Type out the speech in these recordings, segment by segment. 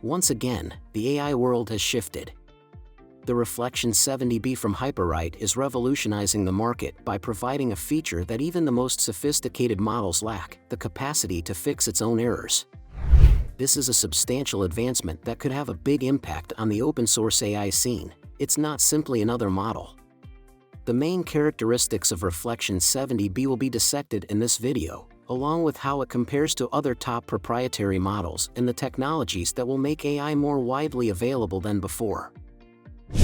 Once again, the AI world has shifted. The Reflection 70B from HyperWrite is revolutionizing the market by providing a feature that even the most sophisticated models lack: the capacity to fix its own errors. This is a substantial advancement that could have a big impact on the open-source AI scene. It's not simply another model. The main characteristics of Reflection 70B will be dissected in this video, along with how it compares to other top proprietary models and the technologies that will make AI more widely available than before.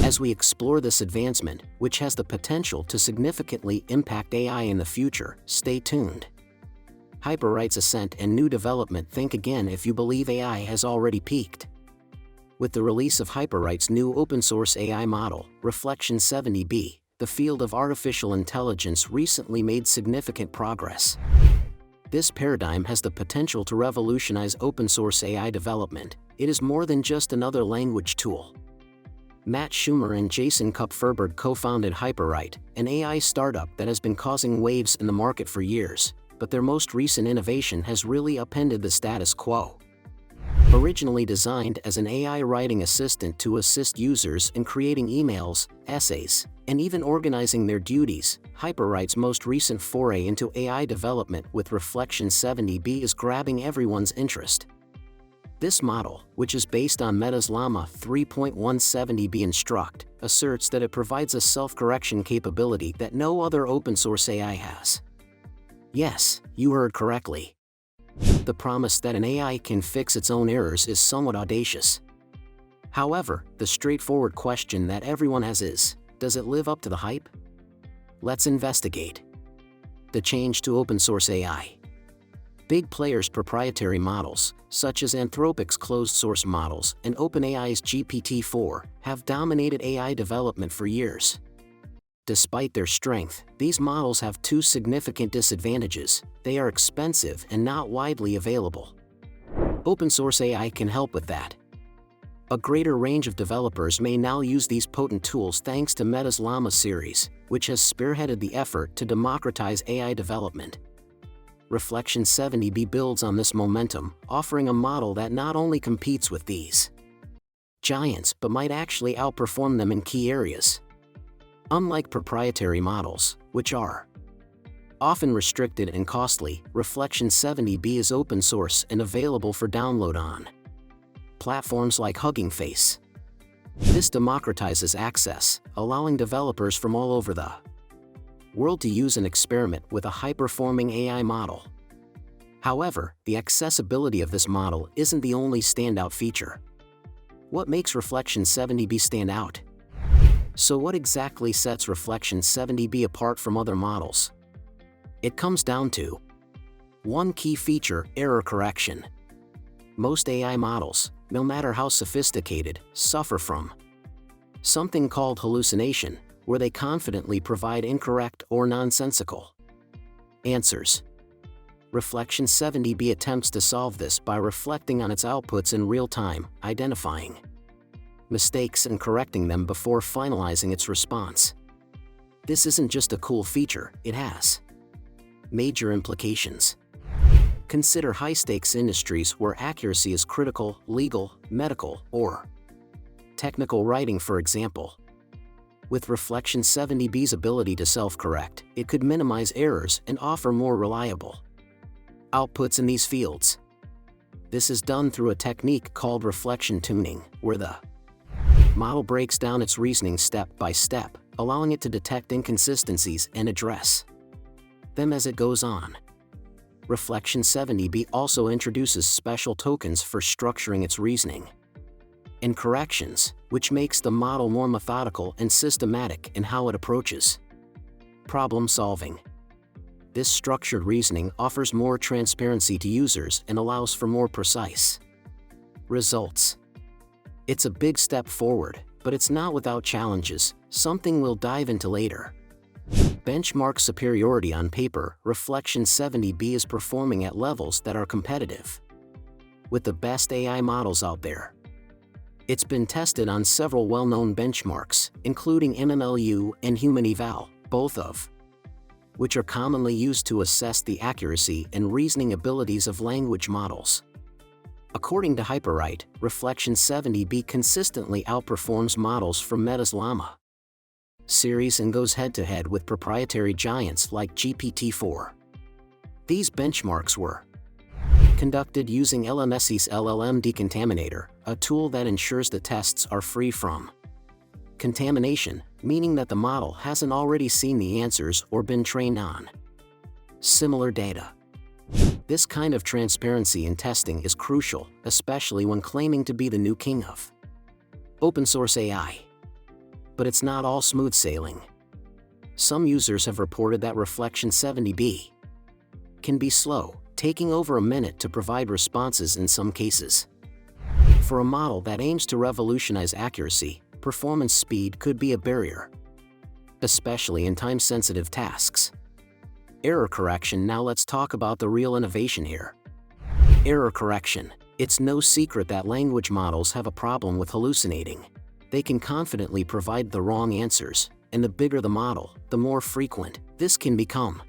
As we explore this advancement, which has the potential to significantly impact AI in the future, stay tuned. HyperWrite's Ascent and new development. Think again if you believe AI has already peaked. With the release of HyperWrite's new open-source AI model, Reflection 70B, the field of artificial intelligence recently made significant progress. This paradigm has the potential to revolutionize open-source AI development. It is more than just another language tool. Matt Schumer and Jason Kupferberg co-founded HyperWrite, an AI startup that has been causing waves in the market for years, but their most recent innovation has really upended the status quo. Originally designed as an AI writing assistant to assist users in creating emails, essays, and even organizing their duties, HyperWrite's most recent foray into AI development with Reflection 70B is grabbing everyone's interest. This model, which is based on Meta's Llama 3.170B Instruct, asserts that it provides a self-correction capability that no other open-source AI has. Yes, you heard correctly. The promise that an AI can fix its own errors is somewhat audacious. However, the straightforward question that everyone has is, does it live up to the hype? Let's investigate. The change to open-source AI. Big players' proprietary models, such as Anthropic's closed-source models and OpenAI's GPT-4, have dominated AI development for years. Despite their strength, these models have two significant disadvantages: they are expensive and not widely available. Open-source AI can help with that. A greater range of developers may now use these potent tools thanks to Meta's Llama series, which has spearheaded the effort to democratize AI development. Reflection 70B builds on this momentum, offering a model that not only competes with these giants but might actually outperform them in key areas. Unlike proprietary models, which are often restricted and costly, Reflection 70B is open source and available for download on platforms like Hugging Face. This democratizes access, allowing developers from all over the world to use and experiment with a high-performing AI model. However, the accessibility of this model isn't the only standout feature. What makes Reflection 70B stand out? So what exactly sets Reflection 70B apart from other models? It comes down to one key feature: error correction. Most AI models, no matter how sophisticated, suffer from something called hallucination, where they confidently provide incorrect or nonsensical answers. Reflection 70B attempts to solve this by reflecting on its outputs in real time, identifying mistakes and correcting them before finalizing its response. This isn't just a cool feature, it has major implications. Consider high-stakes industries where accuracy is critical: legal, medical, or technical writing, for example. With Reflection 70B's ability to self-correct, it could minimize errors and offer more reliable outputs in these fields. This is done through a technique called reflection tuning, where the model breaks down its reasoning step by step, allowing it to detect inconsistencies and address them as it goes on. Reflection 70B also introduces special tokens for structuring its reasoning and corrections, which makes the model more methodical and systematic in how it approaches problem solving. This structured reasoning offers more transparency to users and allows for more precise results. It's a big step forward, but it's not without challenges, something we'll dive into later. Benchmark superiority. On paper, Reflection 70B is performing at levels that are competitive with the best AI models out there. It's been tested on several well-known benchmarks, including MMLU and Human Eval, both of which are commonly used to assess the accuracy and reasoning abilities of language models. According to HyperWrite, Reflection 70B consistently outperforms models from Meta's Llama series and goes head-to-head with proprietary giants like GPT-4. These benchmarks were conducted using LMS's LLM Decontaminator, a tool that ensures the tests are free from contamination, meaning that the model hasn't already seen the answers or been trained on similar data. This kind of transparency in testing is crucial, especially when claiming to be the new king of open-source AI. But it's not all smooth sailing. Some users have reported that Reflection 70B can be slow, taking over a minute to provide responses in some cases. For a model that aims to revolutionize accuracy, performance speed could be a barrier, especially in time-sensitive tasks. Error correction. Now let's talk about the real innovation here. Error correction. It's no secret that language models have a problem with hallucinating. They can confidently provide the wrong answers, and the bigger the model, the more frequent this can become.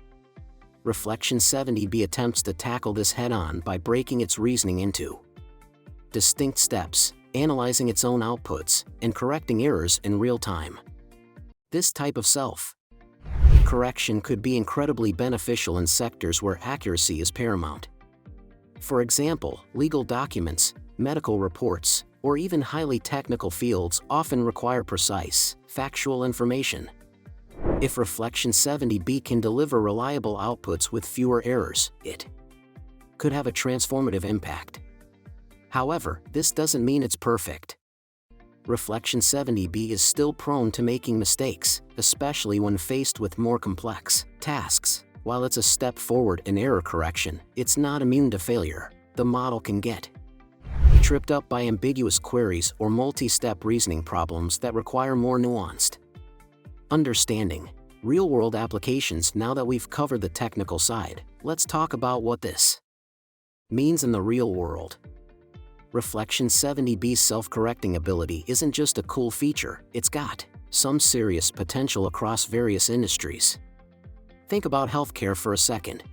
Reflection 70B attempts to tackle this head-on by breaking its reasoning into distinct steps, analyzing its own outputs, and correcting errors in real time. This type of self-correction could be incredibly beneficial in sectors where accuracy is paramount. For example, legal documents, medical reports, or even highly technical fields often require precise, factual information. If Reflection 70B can deliver reliable outputs with fewer errors, it could have a transformative impact. However, this doesn't mean it's perfect. Reflection 70B is still prone to making mistakes, especially when faced with more complex tasks. While it's a step forward in error correction, it's not immune to failure. The model can get tripped up by ambiguous queries or multi-step reasoning problems that require more nuanced understanding. Real-world applications. Now that we've covered the technical side, let's talk about what this means in the real world. Reflection 70B's self-correcting ability isn't just a cool feature, it's got some serious potential across various industries. Think about healthcare for a second.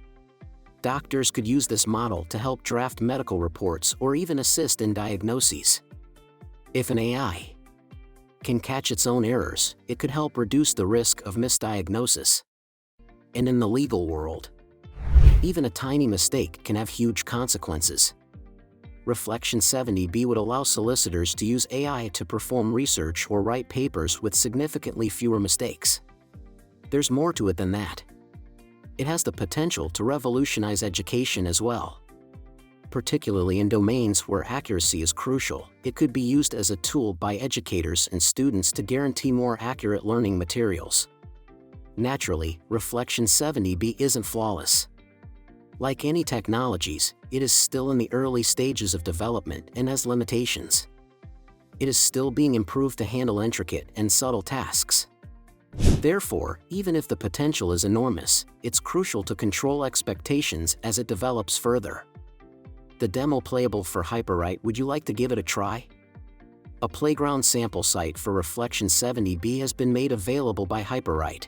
Doctors could use this model to help draft medical reports or even assist in diagnoses. If an AI can catch its own errors, it could help reduce the risk of misdiagnosis. And in the legal world, even a tiny mistake can have huge consequences. Reflection 70B would allow solicitors to use AI to perform research or write papers with significantly fewer mistakes. There's more to it than that. It has the potential to revolutionize education as well. Particularly in domains where accuracy is crucial, it could be used as a tool by educators and students to guarantee more accurate learning materials. Naturally, Reflection 70B isn't flawless. Like any technologies, it is still in the early stages of development and has limitations. It is still being improved to handle intricate and subtle tasks. Therefore, even if the potential is enormous, it's crucial to control expectations as it develops further. The demo playable for HyperWrite. Would you like to give it a try? A playground sample site for Reflection 70B has been made available by HyperWrite.